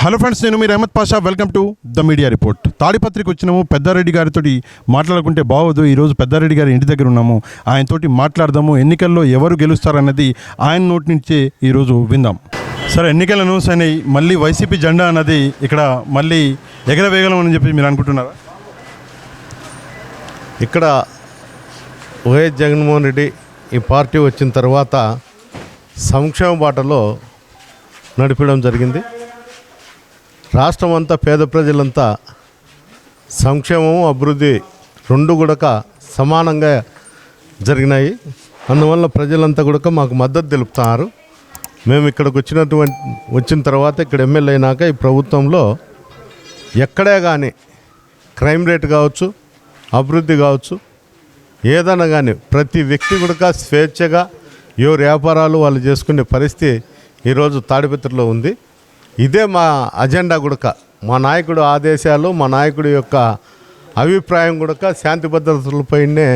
Hello friends, నేను మీరు Ahmed Pasha. Welcome to the media report. తాడిపత్రికి వచ్చినాము. పెద్దారెడ్డి గారితో మాట్లాడుకుంటే బాగోదు. ఈరోజు పెద్దారెడ్డి గారి ఇంటి దగ్గర ఉన్నాము. ఆయనతోటి మాట్లాడదాము. ఎన్నికల్లో ఎవరు గెలుస్తారన్నది ఆయన నోటి నుంచే ఈరోజు విందాం. సరే, ఎన్నికలు అనౌన్స్ అయినాయి. మళ్ళీ వైసీపీ జెండా అన్నది ఇక్కడ మళ్ళీ ఎగరవేగలం అని చెప్పి మీరు అనుకుంటున్నారా? ఇక్కడ వైఎస్ జగన్మోహన్ రెడ్డి ఈ పార్టీ వచ్చిన తర్వాత సంక్షేమ బాటలో నడిపడం జరిగింది. రాష్ట్రం అంతా పేద ప్రజలంతా సంక్షేమం అభివృద్ధి రెండు కూడా సమానంగా జరిగినాయి. అందువల్ల ప్రజలంతా కూడా మాకు మద్దతు తెలుపుతున్నారు. మేము ఇక్కడికి వచ్చిన తర్వాత ఇక్కడ ఎమ్మెల్యే అయినాక ఈ ప్రభుత్వంలో ఎక్కడే కానీ క్రైమ్ రేట్ కావచ్చు, అభివృద్ధి కావచ్చు, ఏదైనా కానీ ప్రతి వ్యక్తి కూడా స్వేచ్ఛగా ఎవరు వ్యాపారాలు వాళ్ళు చేసుకునే పరిస్థితి ఈరోజు తాడిపత్రిలో ఉంది. ఇదే మా అజెండా కూడా. మా నాయకుడు ఆదేశాలు, మా నాయకుడి యొక్క అభిప్రాయం కూడా శాంతి భద్రతలపైనే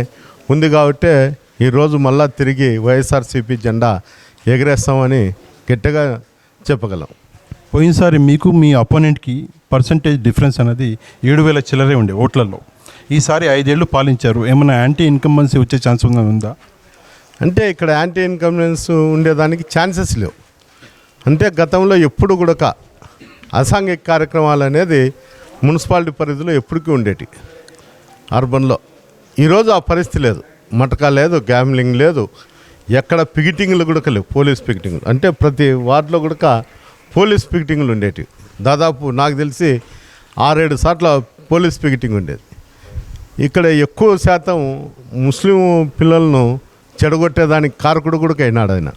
ఉంది. కాబట్టి ఈరోజు మళ్ళా తిరిగి వైఎస్ఆర్సీపీ జెండా ఎగరేస్తామని గట్టిగా చెప్పగలం. పోయినసారి మీకు మీ అపోనెంట్కి పర్సంటేజ్ డిఫరెన్స్ అనేది 7,000 చిల్లరే ఉండే ఓట్లలో. ఈసారి 5 ఏళ్ళు పాలించారు. ఏమైనా యాంటీ ఇన్కంబెన్సీ వచ్చే ఛాన్స్ ఉందా? అంటే ఇక్కడ యాంటీ ఇన్కంబెన్స్ ఉండేదానికి ఛాన్సెస్ లేవు. అంటే గతంలో ఎప్పుడు కూడా అసాంఘిక కార్యక్రమాలు అనేది మున్సిపాలిటీ పరిధిలో ఎప్పటికీ ఉండేటి అర్బన్లో. ఈరోజు ఆ పరిస్థితి లేదు. మటకా లేదు, గ్యామ్లింగ్ లేదు, ఎక్కడ పికెటింగ్లు కూడా లేవు. పోలీస్ పికెటింగ్లు అంటే ప్రతి వార్డులో కూడా పోలీస్ పికెటింగ్లు ఉండేటివి. దాదాపు నాకు తెలిసి 6-7 సార్లు పోలీస్ పికెటింగ్ ఉండేది. ఇక్కడ ఎక్కువ శాతం ముస్లిం పిల్లలను చెడగొట్టేదానికి కారకుడు కూడా అయినాడు ఆయన.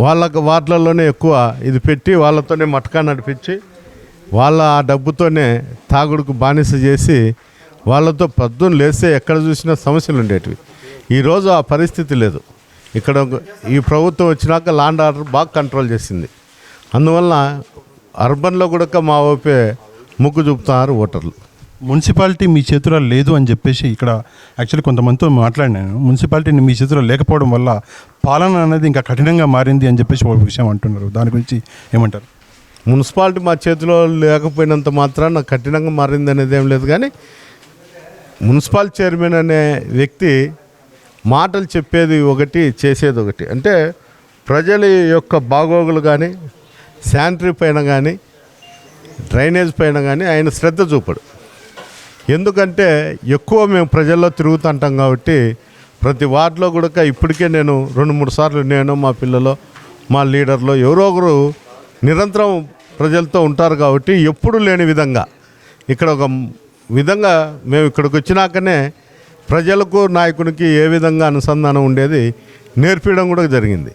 వాళ్ళ వార్డులలోనే ఎక్కువ ఇది పెట్టి వాళ్ళతోనే మటకా నడిపించి వాళ్ళ ఆ డబ్బుతోనే తాగుడుకు బానిస చేసి వాళ్ళతో పొద్దున్న లేస్తే ఎక్కడ చూసినా సమస్యలు ఉండేటివి. ఈరోజు ఆ పరిస్థితి లేదు. ఇక్కడ ఈ ప్రభుత్వం వచ్చినాక లాండ్ ఆర్డర్ బాగా కంట్రోల్ చేసింది. అందువల్ల అర్బన్లో కూడా మా వైపే మొగ్గు చూపుతున్నారు ఓటర్లు. మున్సిపాలిటీ మీ చేతిలో లేదు అని చెప్పేసి ఇక్కడ యాక్చువల్లీ కొంతమందితో మాట్లాడినాను. మున్సిపాలిటీ మీ చేతిలో లేకపోవడం వల్ల పాలన అనేది ఇంకా కఠినంగా మారింది అని చెప్పేసి ఒక విషయం అంటున్నారు. దాని గురించి ఏమంటారు? మున్సిపాలిటీ మా చేతిలో లేకపోయినంత మాత్రాన కఠినంగా మారింది అనేది ఏం లేదు. కానీ మున్సిపల్ చైర్మన్ అనే వ్యక్తి మాటలు చెప్పేది ఒకటి, చేసేది ఒకటి. అంటే ప్రజల యొక్క బాగోగులు కానీ, శానిటరీ పైన కానీ, డ్రైనేజ్ పైన కానీ ఆయన శ్రద్ధ చూపడు. ఎందుకంటే ఎక్కువ మేము ప్రజల్లో తిరుగుతుంటాం కాబట్టి ప్రతి వార్డులో కూడా ఇప్పటికే నేను 2-3 సార్లు నేను, మా పిల్లలు, మా లీడర్లు ఎవరో ఒకరు నిరంతరం ప్రజలతో ఉంటారు. కాబట్టి ఎప్పుడు లేని విధంగా ఇక్కడ ఒక విధంగా మేము ఇక్కడికి వచ్చినాకనే ప్రజలకు నాయకునికి ఏ విధంగా అనుసంధానం ఉండేది నేర్పించడం కూడా జరిగింది.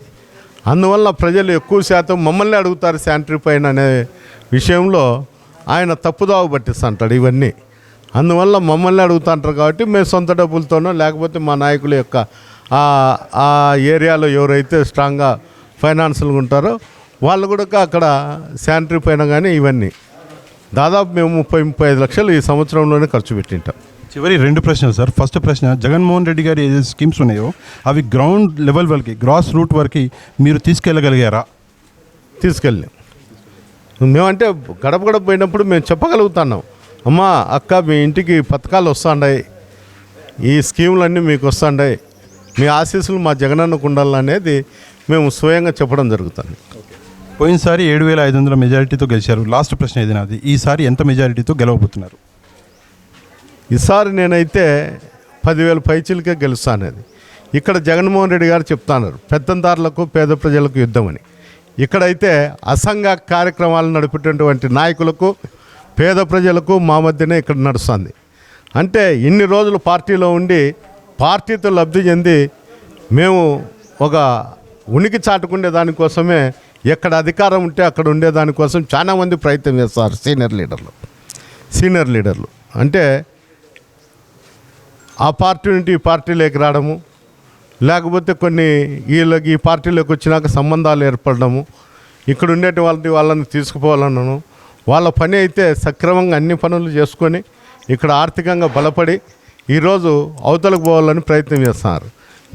అందువల్ల ప్రజలు ఎక్కువ శాతం మమ్మల్ని అడుగుతారు శానిటరీ పైన అనే విషయంలో ఆయన తప్పుదావ పట్టిస్తుంటాడు ఇవన్నీ. అందువల్ల మమ్మల్ని అడుగుతుంటారు కాబట్టి మేము సొంత డబ్బులతోనో లేకపోతే మా నాయకుల యొక్క ఆ ఏరియాలో ఎవరైతే స్ట్రాంగ్గా ఫైనాన్షియల్గా ఉంటారో వాళ్ళు కూడా అక్కడ శానిటరీ పైన కానీ ఇవన్నీ దాదాపు మేము 30-35 లక్షలు ఈ సంవత్సరంలోనే ఖర్చు పెట్టింటాం. చివరి 2 ప్రశ్నలు సార్. ఫస్ట్ ప్రశ్న, జగన్మోహన్ రెడ్డి గారి ఏదైతే స్కీమ్స్ ఉన్నాయో అవి గ్రౌండ్ లెవెల్ వరకు, గ్రాస్ రూట్ వరకు మీరు తీసుకెళ్ళగలిగారా? తీసుకెళ్ళాం. మేమంటే గడప గడప పోయినప్పుడు మేము చెప్పగలుగుతున్నాం, అమ్మా అక్క మీ ఇంటికి పథకాలు వస్తుండాయి, ఈ స్కీములన్నీ మీకు వస్తుండాయి, మీ ఆశీస్సులు మా జగనన్నకు ఉండాలనేది మేము స్వయంగా చెప్పడం జరుగుతుంది. పోయినసారి 7,500 మెజారిటీతో గెలిచారు. లాస్ట్ ప్రశ్న ఇది నాది. ఈసారి ఎంత మెజారిటీతో గెలవబోతున్నారు? ఈసారి నేనైతే 10,000 పైచీలకే గెలుస్తానేది. ఇక్కడ జగన్మోహన్ రెడ్డి గారు చెప్తున్నారు పెత్తందారులకు పేద ప్రజలకు యుద్ధమని. ఇక్కడైతే అసంఘ కార్యక్రమాలు నడిపేటటువంటి నాయకులకు పేద ప్రజలకు మా మధ్యనే ఇక్కడ నడుస్తుంది. అంటే ఇన్ని రోజులు పార్టీలో ఉండి పార్టీతో లబ్ధి చెంది మేము ఒక ఉనికి చాటుకునే దానికోసమే ఎక్కడ అధికారం ఉంటే అక్కడ ఉండేదానికోసం చాలామంది ప్రయత్నం చేస్తారు. సీనియర్ లీడర్లు అంటే ఆ పార్టీ నుండి ఈ పార్టీలోకి రావడము, లేకపోతే కొన్ని వీళ్ళకి ఈ పార్టీలోకి వచ్చినాక సంబంధాలు ఏర్పడము, ఇక్కడ ఉండేటి వాళ్ళని తీసుకుపోవాలన్నాను. వాళ్ళ పని అయితే సక్రమంగా అన్ని పనులు చేసుకొని ఇక్కడ ఆర్థికంగా బలపడి ఈరోజు అవతలకు పోవాలని ప్రయత్నం చేస్తున్నారు.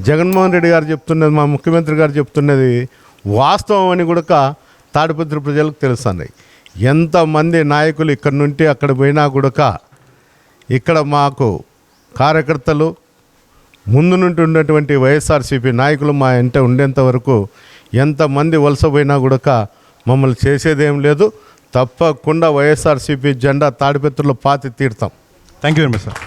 జగన్మోహన్ రెడ్డి గారు చెప్తున్నది, మా ముఖ్యమంత్రి గారు చెప్తున్నది వాస్తవం అని కూడా తాడిపత్రి ప్రజలకు తెలుస్తున్నాయి. ఎంతమంది నాయకులు ఇక్కడ నుండి అక్కడ పోయినా కూడా ఇక్కడ మాకు కార్యకర్తలు ముందు నుండి ఉన్నటువంటి వైఎస్ఆర్సీపీ నాయకులు మా ఇంట ఉండేంత వరకు ఎంతమంది వలస పోయినా కూడా మమ్మల్ని చేసేదేం లేదు. తప్పకుండా వైఎస్ఆర్సీపీ జెండా తాడిపత్రిలో పాతి తీరుతాం. Thank you very much sir.